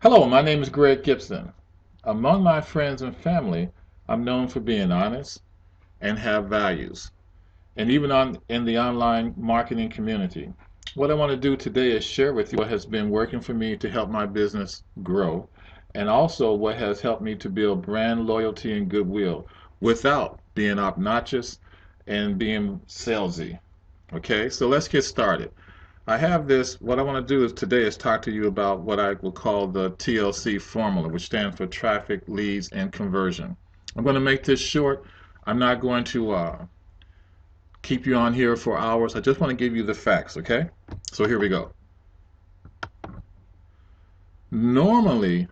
Hello, my name is Greg Gibson. Among my friends and family, I'm known for being honest and have values, and even in the online marketing community. What I want to do today is share with you what has been working for me to help my business grow, and also what has helped me to build brand loyalty and goodwill without being obnoxious and being salesy. Okay, so let's get started. I have this, what I want to do is today is talk to you about what I will call the TLC formula, which stands for traffic, leads, and conversion. I'm going to make this short. I'm not going to keep you on here for hours. I just want to give you the facts, okay? So here we go. Normally,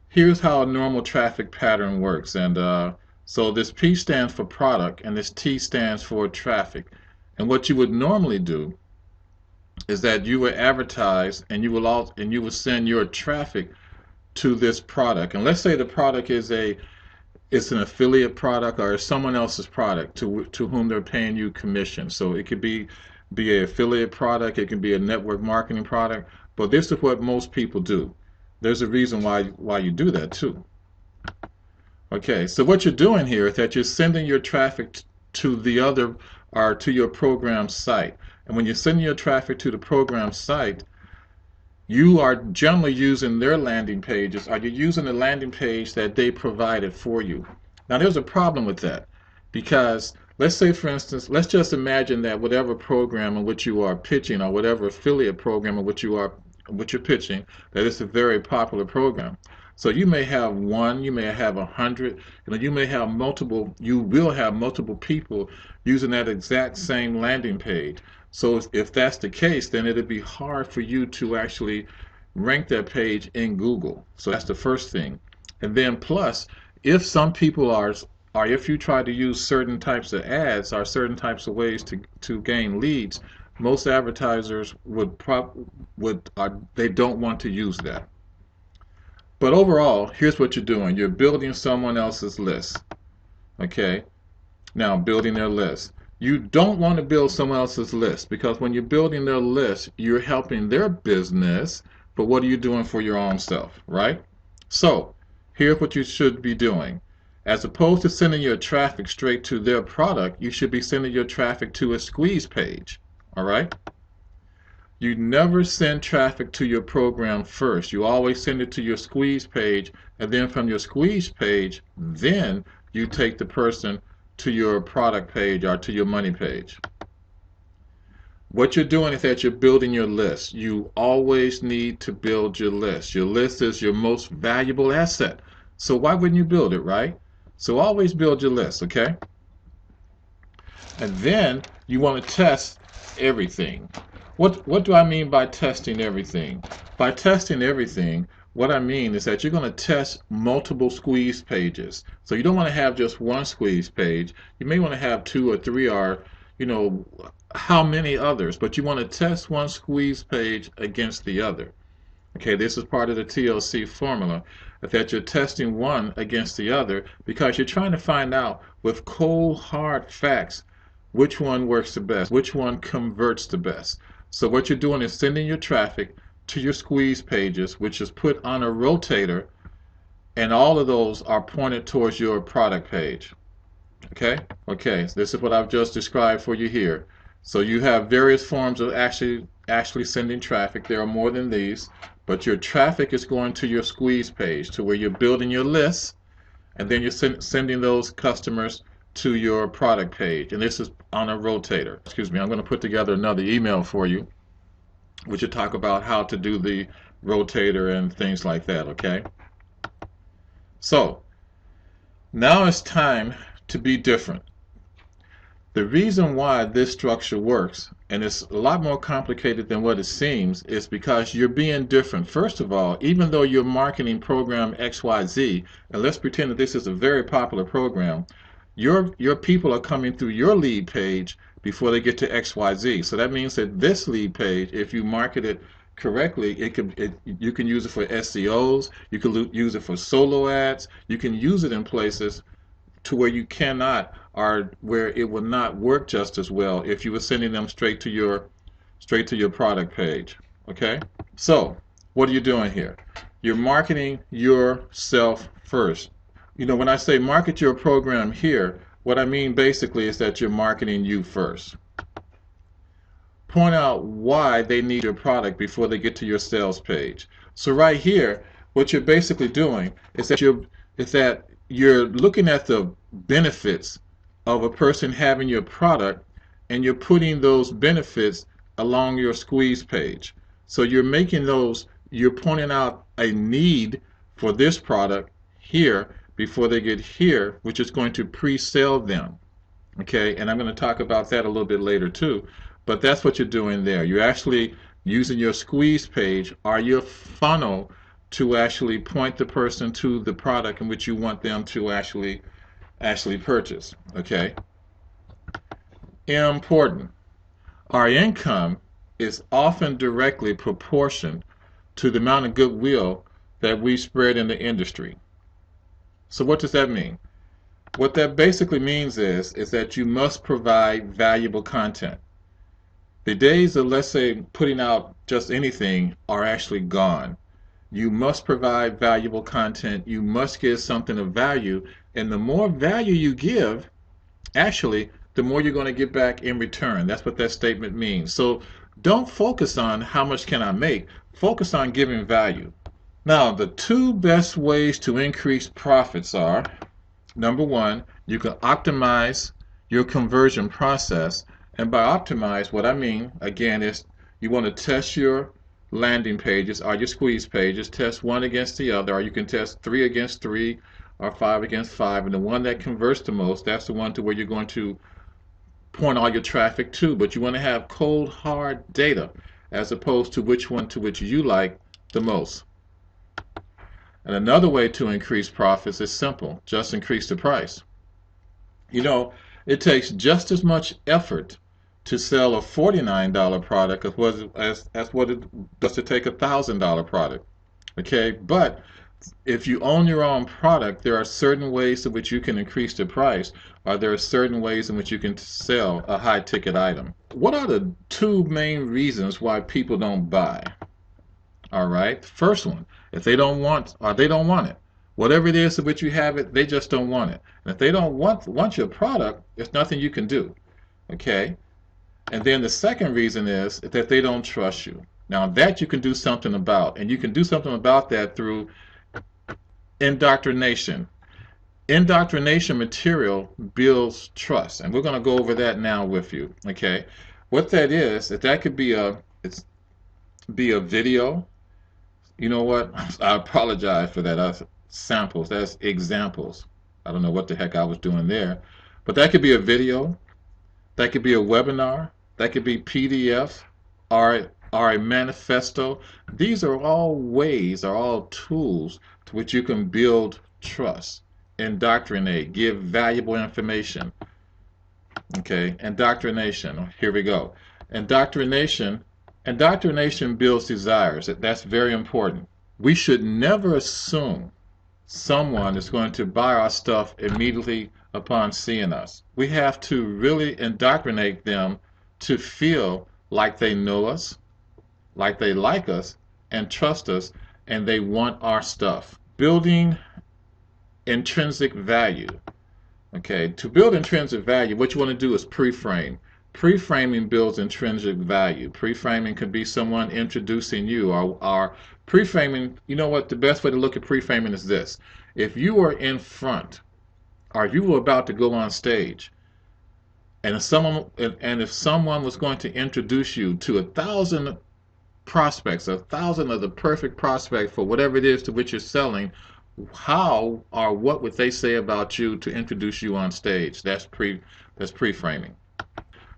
here's how a normal traffic pattern works. And so this P stands for product, and this T stands for traffic. And what you would normally do is that you would advertise and you will send your traffic to this product. And let's say the product is it's an affiliate product or someone else's product to whom they're paying you commission. So it could be an affiliate product, it can be a network marketing product, but this is what most people do. There's a reason why you do that too. Okay, so what you're doing here is that you're sending your traffic to the other or to your program site. And when you're sending your traffic to the program site, you are generally using their landing pages, or you're using the landing page that they provided for you. Now, there's a problem with that because let's say, for instance, let's just imagine that whatever program in which you are pitching or whatever affiliate program in which you're pitching, that it's a very popular program. So you may have one, you may have 100, you may have multiple, you will have multiple people using that exact same landing page. So if that's the case, then it'd be hard for you to actually rank that page in Google. So that's the first thing. And then plus, if some people are, or if you try to use certain types of ads or certain types of ways to gain leads, most advertisers they don't want to use that. But overall, here's what you're doing. You're building someone else's list. Okay? Now, building their list. You don't want to build someone else's list because when you're building their list, you're helping their business, but what are you doing for your own self, right? So, here's what you should be doing. As opposed to sending your traffic straight to their product, you should be sending your traffic to a squeeze page, all right? You never send traffic to your program first. You always send it to your squeeze page, and then from your squeeze page, then you take the person to your product page or to your money page. What you're doing is that you're building your list. You always need to build your list. Your list is your most valuable asset. So why wouldn't you build it, right? So always build your list, okay? And then you want to test everything. What do I mean by testing everything? By testing everything, what I mean is that you're going to test multiple squeeze pages. So you don't want to have just one squeeze page. You may want to have two or three or, how many others, but you want to test one squeeze page against the other. Okay, this is part of the TLC formula, that you're testing one against the other because you're trying to find out with cold, hard facts which one works the best, which one converts the best. So what you're doing is sending your traffic to your squeeze pages, which is put on a rotator, and all of those are pointed towards your product page. Okay? Okay, so this is what I've just described for you here. So you have various forms of actually sending traffic. There are more than these, but your traffic is going to your squeeze page, to where you're building your list, and then you're sending those customers to your product page, and this is on a rotator. Excuse me, I'm going to put together another email for you, which will talk about how to do the rotator and things like that, okay? So, now it's time to be different. The reason why this structure works, and it's a lot more complicated than what it seems, is because you're being different. First of all, even though you're marketing program XYZ, and let's pretend that this is a very popular program, your people are coming through your lead page before they get to XYZ. So that means that this lead page, if you market it correctly, you can use it for SEOs, you can use it for solo ads, you can use it in places to where you cannot, or where it will not work just as well if you were sending them straight to your product page. Okay? So what are you doing here? You're marketing yourself first. You know, when I say market your program here, what I mean basically is that you're marketing you first. Point out why they need your product before they get to your sales page. So right here, what you're basically doing is that you're looking at the benefits of a person having your product, and you're putting those benefits along your squeeze page. So you're pointing out a need for this product here before they get here, which is going to pre-sell them. Okay, and I'm going to talk about that a little bit later too, but that's what you're doing there. You're actually using your squeeze page or your funnel to actually point the person to the product in which you want them to actually purchase. Okay, important. Our income is often directly proportioned to the amount of goodwill that we spread in the industry. So what does that mean? What that basically means is that you must provide valuable content. The days of, let's say, putting out just anything are actually gone. You must provide valuable content. You must give something of value. And the more value you give, actually, the more you're going to get back in return. That's what that statement means. So don't focus on how much can I make. Focus on giving value. Now, the two best ways to increase profits are, number one, you can optimize your conversion process. And by optimize, what I mean, again, is you want to test your landing pages or your squeeze pages, test one against the other, or you can test 3 against 3 or 5 against 5. And the one that converts the most, that's the one to where you're going to point all your traffic to. But you want to have cold, hard data as opposed to which one to which you like the most. And another way to increase profits is simple. Just increase the price. You know, it takes just as much effort to sell a $49 product as what it does to take a $1,000 product. Okay, but if you own your own product, there are certain ways in which you can increase the price, or there are certain ways in which you can sell a high ticket item. What are the two main reasons why people don't buy? All right, first one, if they don't want it. Whatever it is in which you have it, they just don't want it. And if they don't want your product, there's nothing you can do. Okay? And then the second reason is that they don't trust you. Now that you can do something about, and you can do something about that through indoctrination. Indoctrination material builds trust, and we're going to go over that now with you. Okay? What that is that could be a video. You know what? I apologize for that. That's samples. That's examples. I don't know what the heck I was doing there. But that could be a video. That could be a webinar. That could be PDF or a manifesto. These are all ways, are all tools to which you can build trust, indoctrinate, give valuable information. Okay, indoctrination. Here we go. Indoctrination builds desires. That's very important. We should never assume someone is going to buy our stuff immediately upon seeing us. We have to really indoctrinate them to feel like they know us, like they like us, and trust us, and they want our stuff. Building intrinsic value. Okay, to build intrinsic value, what you want to do is pre-frame. Pre-framing builds intrinsic value. Pre-framing could be someone introducing you, or pre-framing, you know what, the best way to look at pre-framing is this. If you were in front, or you were about to go on stage, and if someone was going to introduce you to 1,000 prospects, 1,000 of the perfect prospects for whatever it is to which you're selling, how or what would they say about you to introduce you on stage? That's pre-framing.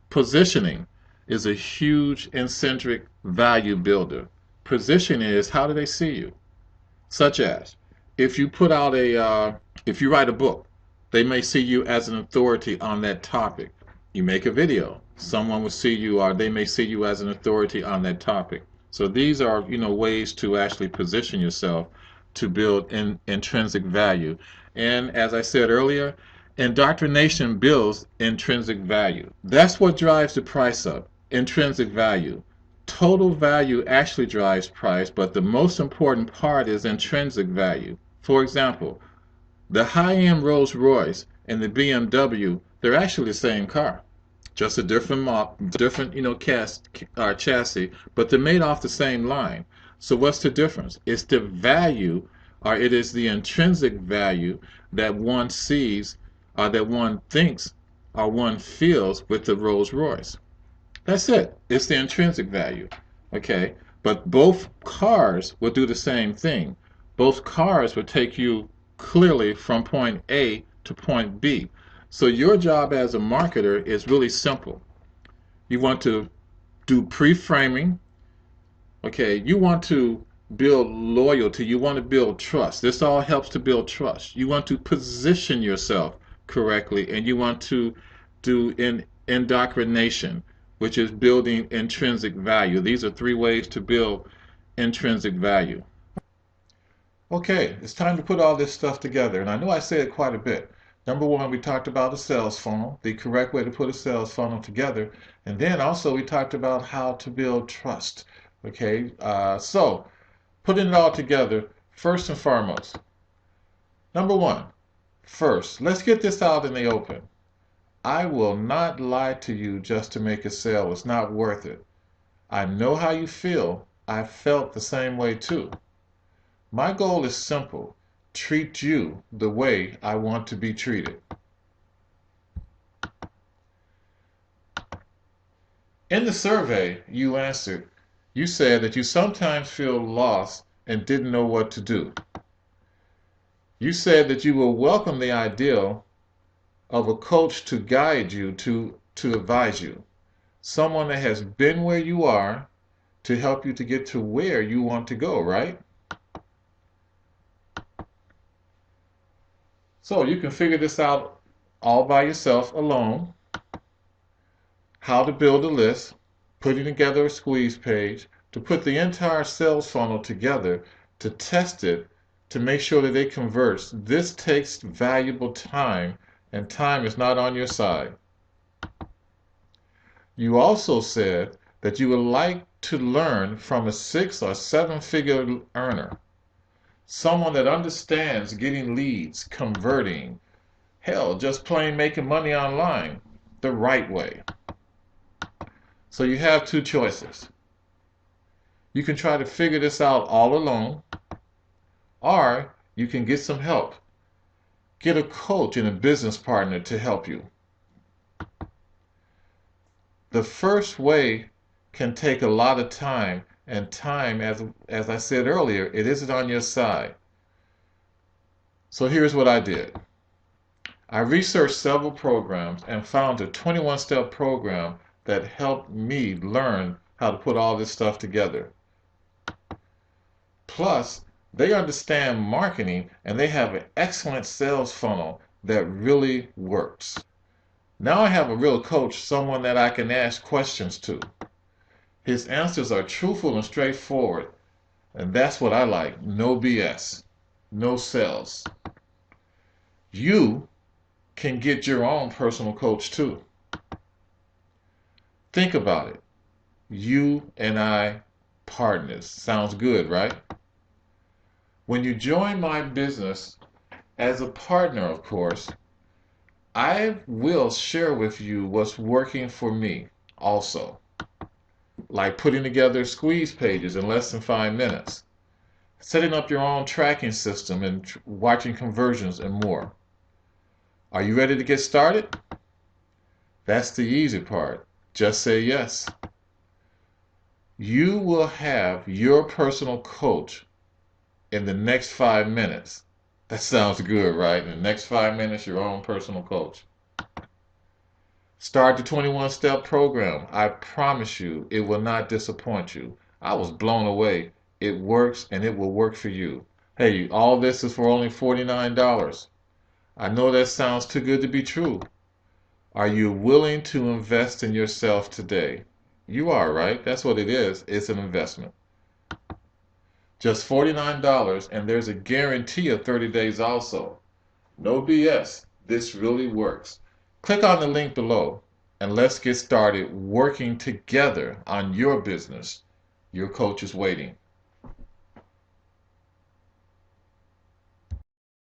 Positioning is a huge intrinsic value builder. Position is, how do they see you? Such as, if you put out if you write a book, they may see you as an authority on that topic. You make a video, someone will see you, or they may see you as an authority on that topic. So these are, ways to actually position yourself to build intrinsic value. And as I said earlier, indoctrination builds intrinsic value. That's what drives the price up, intrinsic value. Total value actually drives price, but the most important part is intrinsic value. For example, the high-end Rolls Royce and the BMW, they're actually the same car, just a different different chassis, but they're made off the same line. So what's the difference? It's the value, or it is the intrinsic value that one sees, or that one thinks, or one feels with the Rolls Royce. That's it. It's the intrinsic value. Okay? But both cars will do the same thing. Both cars will take you clearly from point A to point B. So your job as a marketer is really simple. You want to do pre-framing. Okay? You want to build loyalty. You want to build trust. This all helps to build trust. You want to position yourself correctly, and you want to do indoctrination, which is building intrinsic value. These are three ways to build intrinsic value. Okay, it's time to put all this stuff together, and I know I say it quite a bit. Number one, we talked about a sales funnel, the correct way to put a sales funnel together, and then also we talked about how to build trust. Okay, so putting it all together, first and foremost. Number one, first, let's get this out in the open. I will not lie to you just to make a sale. It's not worth it. I know how you feel. I felt the same way too. My goal is simple. Treat you the way I want to be treated. In the survey you answered, you said that you sometimes feel lost and didn't know what to do. You said that you will welcome the ideal of a coach to guide you, to advise you. Someone that has been where you are to help you to get to where you want to go, right? So you can figure this out all by yourself alone. How to build a list, putting together a squeeze page, to put the entire sales funnel together, to test it, to make sure that it converts. This takes valuable time, and time is not on your side. You also said that you would like to learn from a 6 or 7 figure earner, someone that understands getting leads, converting, hell, just plain making money online the right way. So you have two choices. You can try to figure this out all alone, or you can get some help. Get a coach and a business partner to help you. The first way can take a lot of time, and time, as I said earlier, it isn't on your side. So here's what I did. I researched several programs and found a 21-step program that helped me learn how to put all this stuff together. Plus, they understand marketing, and they have an excellent sales funnel that really works. Now I have a real coach, someone that I can ask questions to. His answers are truthful and straightforward, and that's what I like. No BS, no sales. You can get your own personal coach too. Think about it. You and I partners. Sounds good, right? When you join my business as a partner, of course, I will share with you what's working for me also. Like putting together squeeze pages in less than 5 minutes, setting up your own tracking system and watching conversions and more. Are you ready to get started? That's the easy part. Just say yes. You will have your personal coach in the next 5 minutes. That sounds good, right? In the next 5 minutes, your own personal coach. Start the 21-step program. I promise you, it will not disappoint you. I was blown away. It works, and it will work for you. Hey, all this is for only $49. I know that sounds too good to be true. Are you willing to invest in yourself today? You are, right? That's what it is. It's an investment. Just $49, and there's a guarantee of 30 days also. No BS. This really works. Click on the link below. and let's get started working together on your business. Your coach is waiting.